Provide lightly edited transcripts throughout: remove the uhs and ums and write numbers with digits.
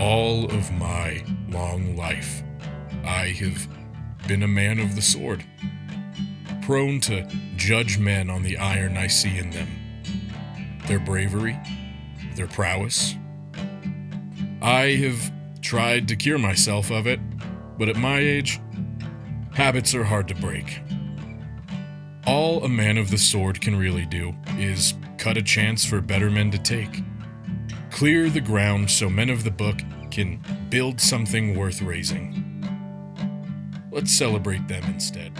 All of my long life, I have been a man of the sword, prone to judge men on the iron I see in them, their bravery, their prowess. I have tried to cure myself of it, but at my age, habits are hard to break. All a man of the sword can really do is cut a chance for better men to take. Clear the ground so men of the book can build something worth raising. Let's celebrate them instead.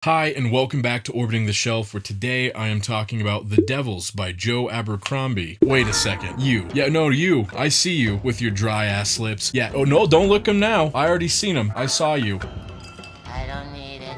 Hi, and welcome back to Orbiting the Shelf, where today I am talking about The Devils by Joe Abercrombie. Wait a second, you. Yeah, no, you. I see you with your dry ass lips. Yeah, oh no, don't lick them now. I already seen them. I saw you. I don't need it.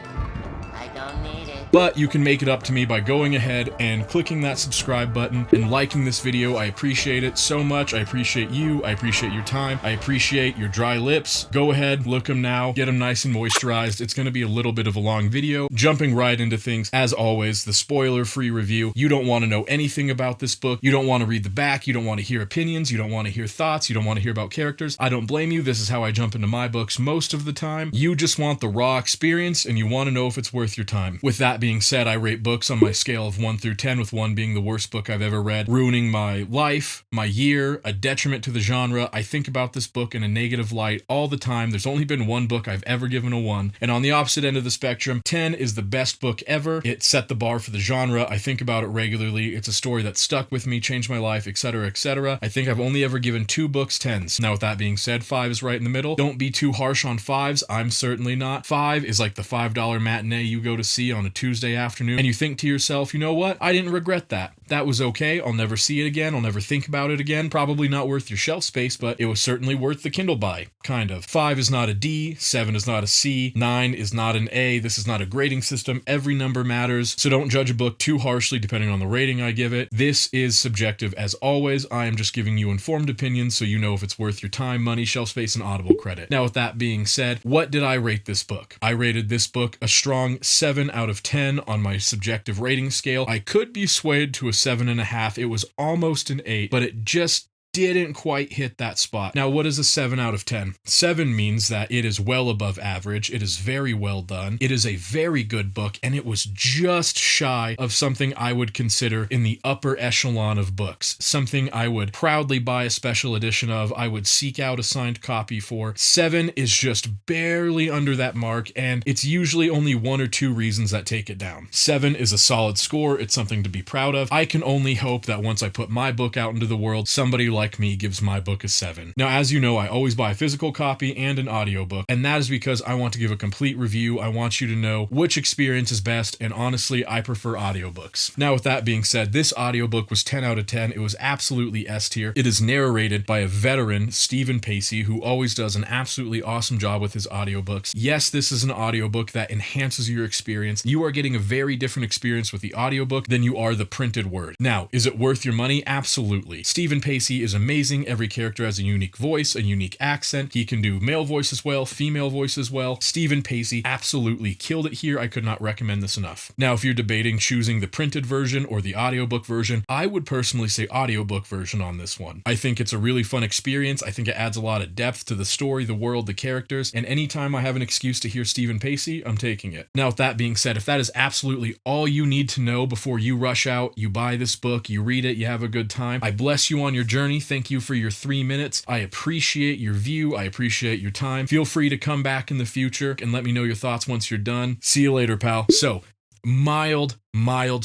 I don't need it. But you can make it up to me by going ahead and clicking that subscribe button and liking this video. I appreciate it so much. I appreciate you. I appreciate your time. I appreciate your dry lips. Go ahead, look them now. Get them nice and moisturized. It's going to be a little bit of a long video. Jumping right into things, as always, the spoiler-free review. You don't want to know anything about this book. You don't want to read the back. You don't want to hear opinions. You don't want to hear thoughts. You don't want to hear about characters. I don't blame you. This is how I jump into my books most of the time. You just want the raw experience, and you want to know if it's worth your time. With that being said, I rate books on my scale of 1 through 10, with 1 being the worst book I've ever read, ruining my life, my year, a detriment to the genre. I think about this book in a negative light all the time. There's only been one book I've ever given a 1. And on the opposite end of the spectrum, 10 is the best book ever. It set the bar for the genre. I think about it regularly. It's a story that stuck with me, changed my life, etc., etc. I think I've only ever given 2 books 10s. Now, with that being said, 5 is right in the middle. Don't be too harsh on 5s. I'm certainly not. 5 is like the $5 matinee you go to see on a Tuesday afternoon, and you think to yourself, you know what? I didn't regret that. That was okay. I'll never see it again. I'll never think about it again. Probably not worth your shelf space, but it was certainly worth the Kindle buy. Kind of. 5 is not a D. 7 is not a C. 9 is not an A. This is not a grading system. Every number matters, so don't judge a book too harshly depending on the rating I give it. This is subjective as always. I am just giving you informed opinions so you know if it's worth your time, money, shelf space, and Audible credit. Now, with that being said, what did I rate this book? I rated this book a strong 7 out of 10 on my subjective rating scale. I could be swayed to a 7.5. It was almost an 8, but it just didn't quite hit that spot. Now, what is a 7 out of 10? 7 means that it is well above average. It is very well done. It is a very good book, and it was just shy of something I would consider in the upper echelon of books. Something I would proudly buy a special edition of. I would seek out a signed copy for. 7 is just barely under that mark, and it's usually only 1 or 2 reasons that take it down. 7 is a solid score. It's something to be proud of. I can only hope that once I put my book out into the world, somebody like me gives my book a 7. Now, as you know, I always buy a physical copy and an audiobook, and that is because I want to give a complete review. I want you to know which experience is best, and honestly, I prefer audiobooks. Now, with that being said, this audiobook was 10 out of 10. It was absolutely S tier. It is narrated by a veteran, Steven Pacey, who always does an absolutely awesome job with his audiobooks. Yes, this is an audiobook that enhances your experience. You are getting a very different experience with the audiobook than you are the printed word. Now, is it worth your money? Absolutely. Steven Pacey is amazing. Every character has a unique voice, a unique accent. He can do male voice as well, female voice as well. Steven Pacey absolutely killed it here. I could not recommend this enough. Now, if you're debating choosing the printed version or the audiobook version, I would personally say audiobook version on this one. I think it's a really fun experience. I think it adds a lot of depth to the story, the world, the characters, and anytime I have an excuse to hear Steven Pacey, I'm taking it. Now, with that being said, if that is absolutely all you need to know before you rush out, you buy this book, you read it, you have a good time, I bless you on your journey. Thank you for your 3 minutes. I appreciate your view. I appreciate your time. Feel free to come back in the future and let me know your thoughts once you're done. See you later, pal. So, mild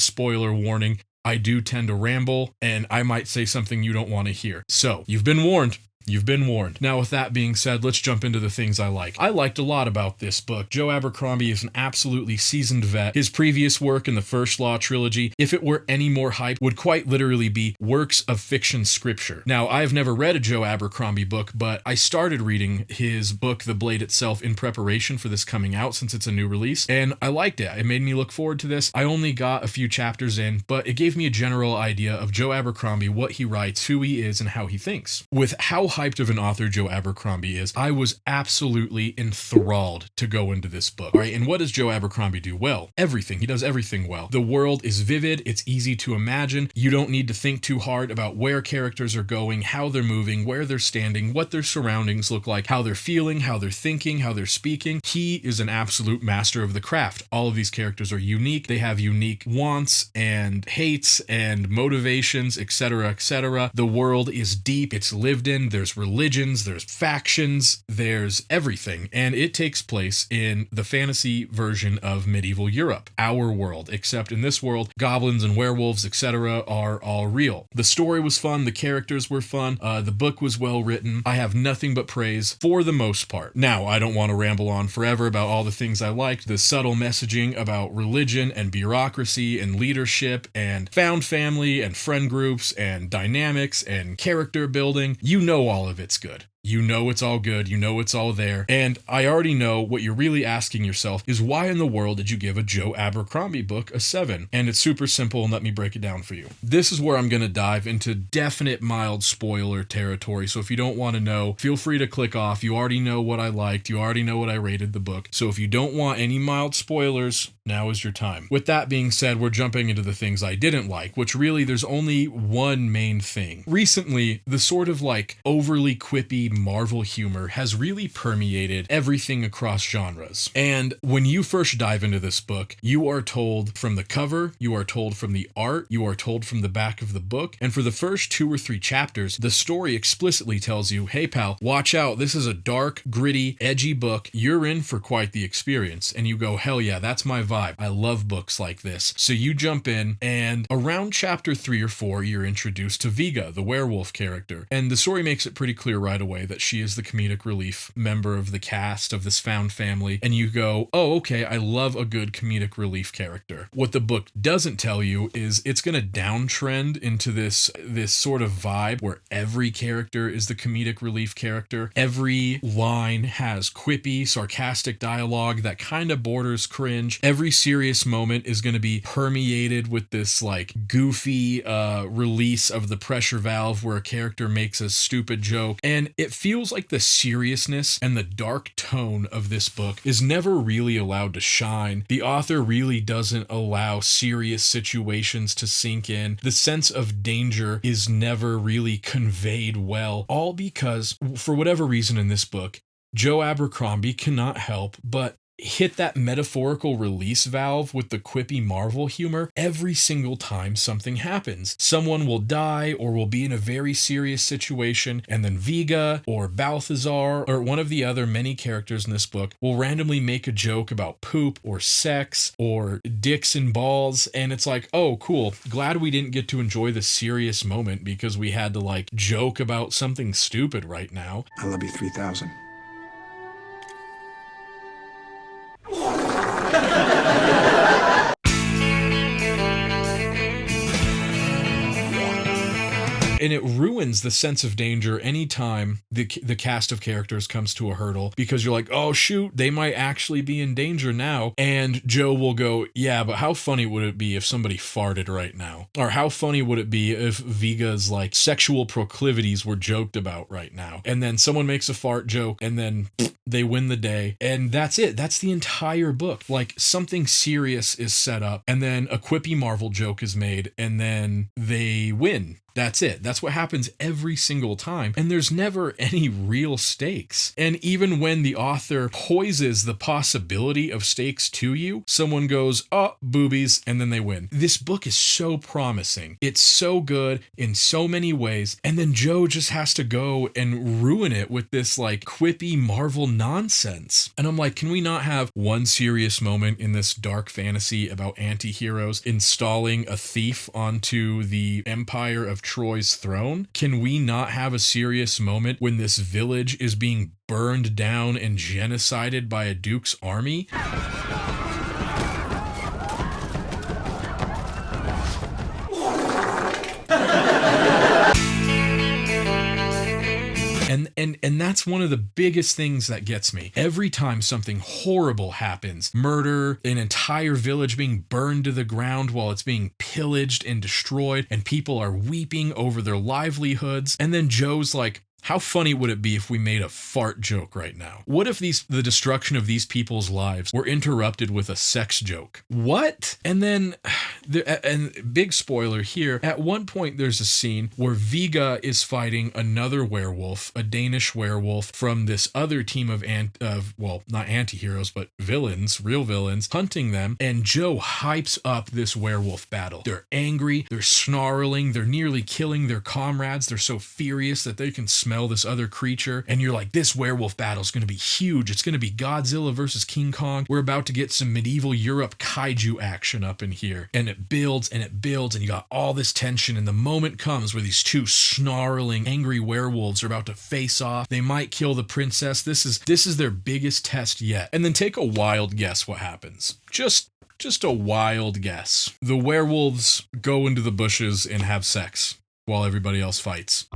spoiler warning. I do tend to ramble, and I might say something you don't want to hear. So, you've been warned. You've been warned. Now, with that being said, let's jump into the things I like. I liked a lot about this book. Joe Abercrombie is an absolutely seasoned vet. His previous work in the First Law trilogy, if it were any more hype, would quite literally be works of fiction scripture. Now, I've never read a Joe Abercrombie book, but I started reading his book, The Blade itself, in preparation for this coming out since it's a new release, and I liked it. It made me look forward to this. I only got a few chapters in, but it gave me a general idea of Joe Abercrombie, what he writes, who he is, and how he thinks. With how hyped of an author Joe Abercrombie is, I was absolutely enthralled to go into this book. All right, and what does Joe Abercrombie do well? Everything. He does everything well. The world is vivid. It's easy to imagine. You don't need to think too hard about where characters are going, how they're moving, where they're standing, what their surroundings look like, how they're feeling, how they're thinking, how they're speaking. He is an absolute master of the craft. All of these characters are unique. They have unique wants and hates and motivations, etc., etc. The world is deep. It's lived in. There's religions, there's factions, there's everything. And it takes place in the fantasy version of medieval Europe, our world, except in this world, goblins and werewolves, etc. are all real. The story was fun. The characters were fun. The book was well written. I have nothing but praise for the most part. Now, I don't want to ramble on forever about all the things I liked. The subtle messaging about religion and bureaucracy and leadership and found family and friend groups and dynamics and character building. You know all of it's good. You know it's all good, you know it's all there, and I already know what you're really asking yourself is why in the world did you give a Joe Abercrombie book a 7? And it's super simple, and let me break it down for you. This is where I'm going to dive into definite mild spoiler territory, so if you don't want to know, feel free to click off. You already know what I liked, you already know what I rated the book, so if you don't want any mild spoilers, now is your time. With that being said, we're jumping into the things I didn't like, which really there's only one main thing. Recently, the sort of like overly quippy Marvel humor has really permeated everything across genres. And when you first dive into this book, you are told from the cover, you are told from the art, you are told from the back of the book, and for the first 2 or 3 chapters, the story explicitly tells you, hey pal, watch out, this is a dark, gritty, edgy book, you're in for quite the experience. And you go, hell yeah, that's my vibe. I love books like this. So you jump in, and around chapter 3 or 4, you're introduced to Viga, the werewolf character. And the story makes it pretty clear right away that she is the comedic relief member of the cast of this found family. And you go, oh, okay, I love a good comedic relief character. What the book doesn't tell you is it's going to downtrend into this sort of vibe where every character is the comedic relief character. Every line has quippy, sarcastic dialogue that kind of borders cringe. Every serious moment is going to be permeated with this like goofy release of the pressure valve where a character makes a stupid joke. And it feels like the seriousness and the dark tone of this book is never really allowed to shine. The author really doesn't allow serious situations to sink in. The sense of danger is never really conveyed well, all because, for whatever reason in this book, Joe Abercrombie cannot help but hit that metaphorical release valve with the quippy Marvel humor every single time something happens. Someone will die or will be in a very serious situation, and then Viga or Balthazar or one of the other many characters in this book will randomly make a joke about poop or sex or dicks and balls, and it's like, oh, cool. Glad we didn't get to enjoy the serious moment because we had to like joke about something stupid right now. I love you 3,000. And it ruins the sense of danger anytime the cast of characters comes to a hurdle, because you're like, oh shoot, they might actually be in danger now. And Joe will go, yeah, but how funny would it be if somebody farted right now? Or how funny would it be if Viga's like sexual proclivities were joked about right now? And then someone makes a fart joke and then they win the day. And that's it. That's the entire book. Like something serious is set up and then a quippy Marvel joke is made and then they win. That's it. That's what happens every single time. And there's never any real stakes. And even when the author poises the possibility of stakes to you, someone goes, oh, boobies, and then they win. This book is so promising. It's so good in so many ways. And then Joe just has to go and ruin it with this like quippy Marvel nonsense. And I'm like, can we not have one serious moment in this dark fantasy about anti-heroes installing a thief onto the Empire of Troy's throne? Can we not have a serious moment when this village is being burned down and genocided by a duke's army? And that's one of the biggest things that gets me. Every time something horrible happens, murder, an entire village being burned to the ground while it's being pillaged and destroyed, and people are weeping over their livelihoods, and then Joe's like, How funny would it be if we made a fart joke right now? What if the destruction of these people's lives were interrupted with a sex joke? What? And then, and big spoiler here, at one point there's a scene where Vega is fighting another werewolf, a Danish werewolf from this other team of, well, not anti-heroes, but villains, real villains, hunting them, and Joe hypes up this werewolf battle. They're angry, they're snarling, they're nearly killing their comrades, they're so furious that they can smell this other creature, and you're like, this werewolf battle is going to be huge. It's going to be Godzilla versus King Kong. We're about to get some medieval Europe kaiju action up in here. And it builds, and you got all this tension, and the moment comes where these two snarling, angry werewolves are about to face off. They might kill the princess. This is their biggest test yet. And then take a wild guess what happens. Just a wild guess. The werewolves go into the bushes and have sex while everybody else fights.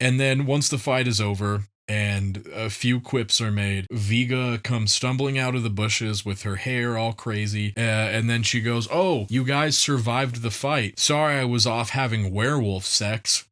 And then once the fight is over and a few quips are made, Vega comes stumbling out of the bushes with her hair all crazy. And then she goes, "Oh, you guys survived the fight. Sorry I was off having werewolf sex."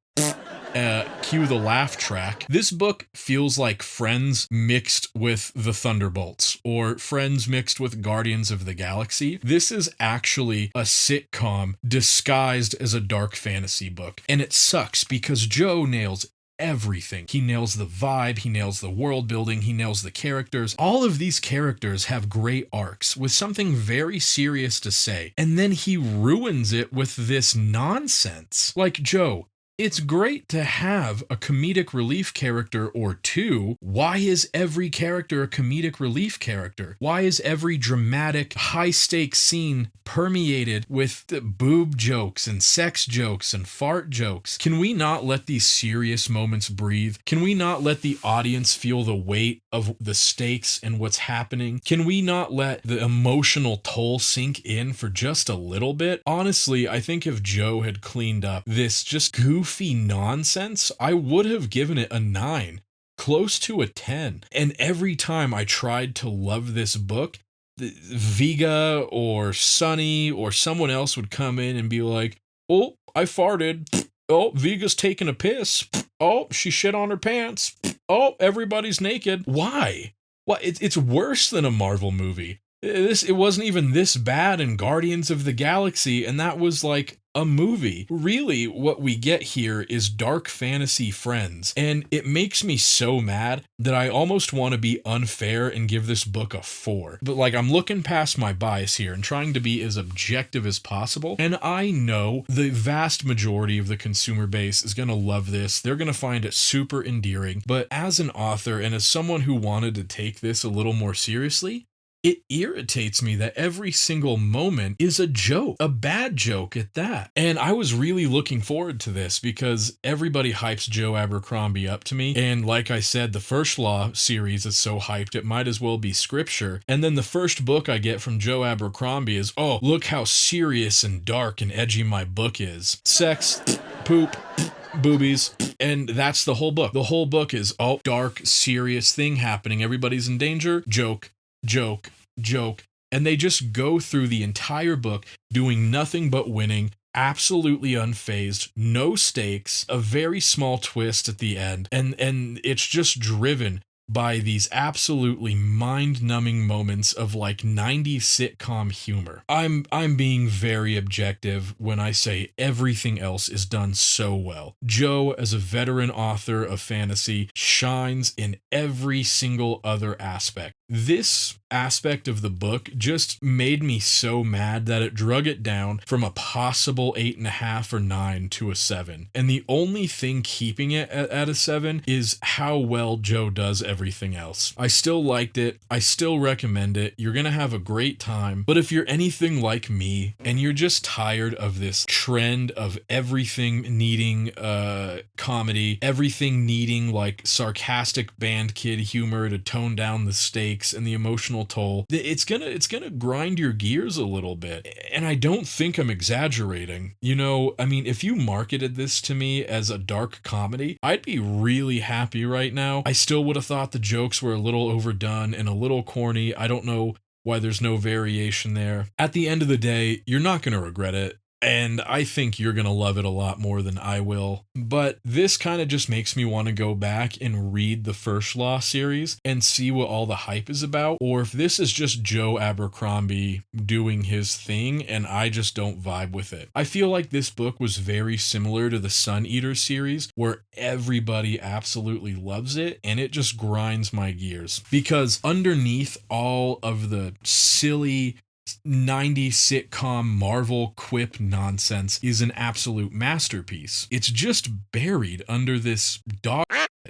Cue the laugh track. This book feels like Friends mixed with the Thunderbolts, or Friends mixed with Guardians of the Galaxy. This is actually a sitcom disguised as a dark fantasy book. And it sucks because Joe nails everything. He nails the vibe, he nails the world building, he nails the characters. All of these characters have great arcs with something very serious to say. And then he ruins it with this nonsense. Like, Joe, it's great to have a comedic relief character or two. Why is every character a comedic relief character? Why is every dramatic, high-stakes scene permeated with boob jokes and sex jokes and fart jokes? Can we not let these serious moments breathe? Can we not let the audience feel the weight of the stakes and what's happening? Can we not let the emotional toll sink in for just a little bit? Honestly, I think if Joe had cleaned up this just goofy nonsense, I would have given it a 9, close to a 10. And every time I tried to love this book, Vega or Sunny or someone else would come in and be like, "Oh, I farted. Oh, Vega's taking a piss. Oh, she shit on her pants. Oh, everybody's naked." Why? Well, it's worse than a Marvel movie. It wasn't even this bad in Guardians of the Galaxy, and that was like a movie. Really, what we get here is dark fantasy Friends, and it makes me so mad that I almost want to be unfair and give this book a 4. But like, I'm looking past my bias here and trying to be as objective as possible, and I know the vast majority of the consumer base is going to love this. They're going to find it super endearing, but as an author and as someone who wanted to take this a little more seriously, it irritates me that every single moment is a joke, a bad joke at that. And I was really looking forward to this because everybody hypes Joe Abercrombie up to me. And like I said, the First Law series is so hyped, it might as well be scripture. And then the first book I get from Joe Abercrombie is, "Oh, look how serious and dark and edgy my book is. Sex, poop, boobies." And that's the whole book. The whole book is, oh, dark, serious thing happening. Everybody's in danger. Joke. Joke, joke, and they just go through the entire book doing nothing but winning, absolutely unfazed, no stakes, a very small twist at the end, and it's just driven by these absolutely mind-numbing moments of like 90s sitcom humor. I'm being very objective when I say everything else is done so well. Joe, as a veteran author of fantasy, shines in every single other aspect. This aspect of the book just made me so mad that it drug it down from a possible 8.5 or 9 to a 7. And the only thing keeping it at a 7 is how well Joe does everything else. I still liked it. I still recommend it. You're gonna have a great time. But if you're anything like me and you're just tired of this trend of everything needing comedy, everything needing like sarcastic band kid humor to tone down the stakes and the emotional toll, it's gonna grind your gears a little bit. And I don't think I'm exaggerating. You know, I mean, if you marketed this to me as a dark comedy, I'd be really happy right now. I still would have thought the jokes were a little overdone and a little corny. I don't know why there's no variation there. At the end of the day, you're not going to regret it. And I think you're going to love it a lot more than I will. But this kind of just makes me want to go back and read the First Law series and see what all the hype is about. Or if this is just Joe Abercrombie doing his thing and I just don't vibe with it. I feel like this book was very similar to the Sun Eater series, where everybody absolutely loves it and it just grinds my gears. Because underneath all of the silly 90s sitcom Marvel quip nonsense is an absolute masterpiece. It's just buried under this dog.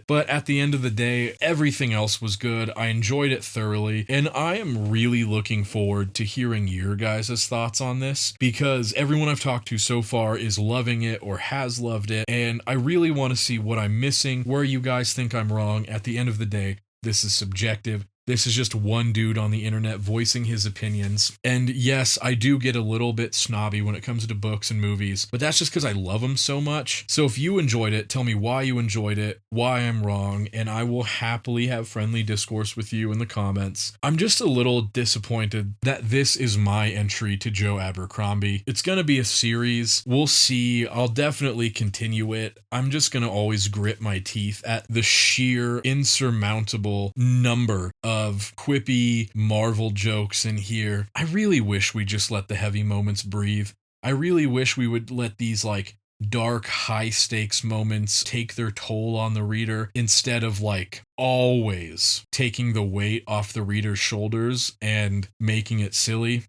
But at the end of the day, everything else was good. I enjoyed it thoroughly, and I am really looking forward to hearing your guys' thoughts on this, because everyone I've talked to so far is loving it or has loved it, and I really want to see what I'm missing, where you guys think I'm wrong. At the end of the day, this is subjective. This is just one dude on the internet voicing his opinions. And yes, I do get a little bit snobby when it comes to books and movies, but that's just because I love them so much. So if you enjoyed it, tell me why you enjoyed it, why I'm wrong, and I will happily have friendly discourse with you in the comments. I'm just a little disappointed that this is my entry to Joe Abercrombie. It's going to be a series. We'll see. I'll definitely continue it. I'm just going to always grit my teeth at the sheer insurmountable number of quippy Marvel jokes in here. I really wish we just let the heavy moments breathe. I really wish we would let these like dark, high stakes moments take their toll on the reader instead of like always taking the weight off the reader's shoulders and making it silly.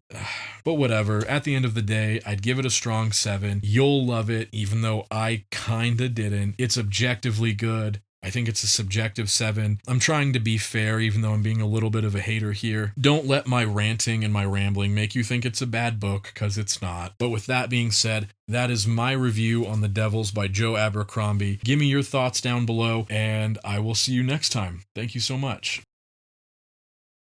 But whatever, at the end of the day, I'd give it a strong 7. You'll love it, even though I kinda didn't. It's objectively good. I think it's a subjective 7. I'm trying to be fair, even though I'm being a little bit of a hater here. Don't let my ranting and my rambling make you think it's a bad book, because it's not. But with that being said, that is my review on The Devils by Joe Abercrombie. Give me your thoughts down below, and I will see you next time. Thank you so much.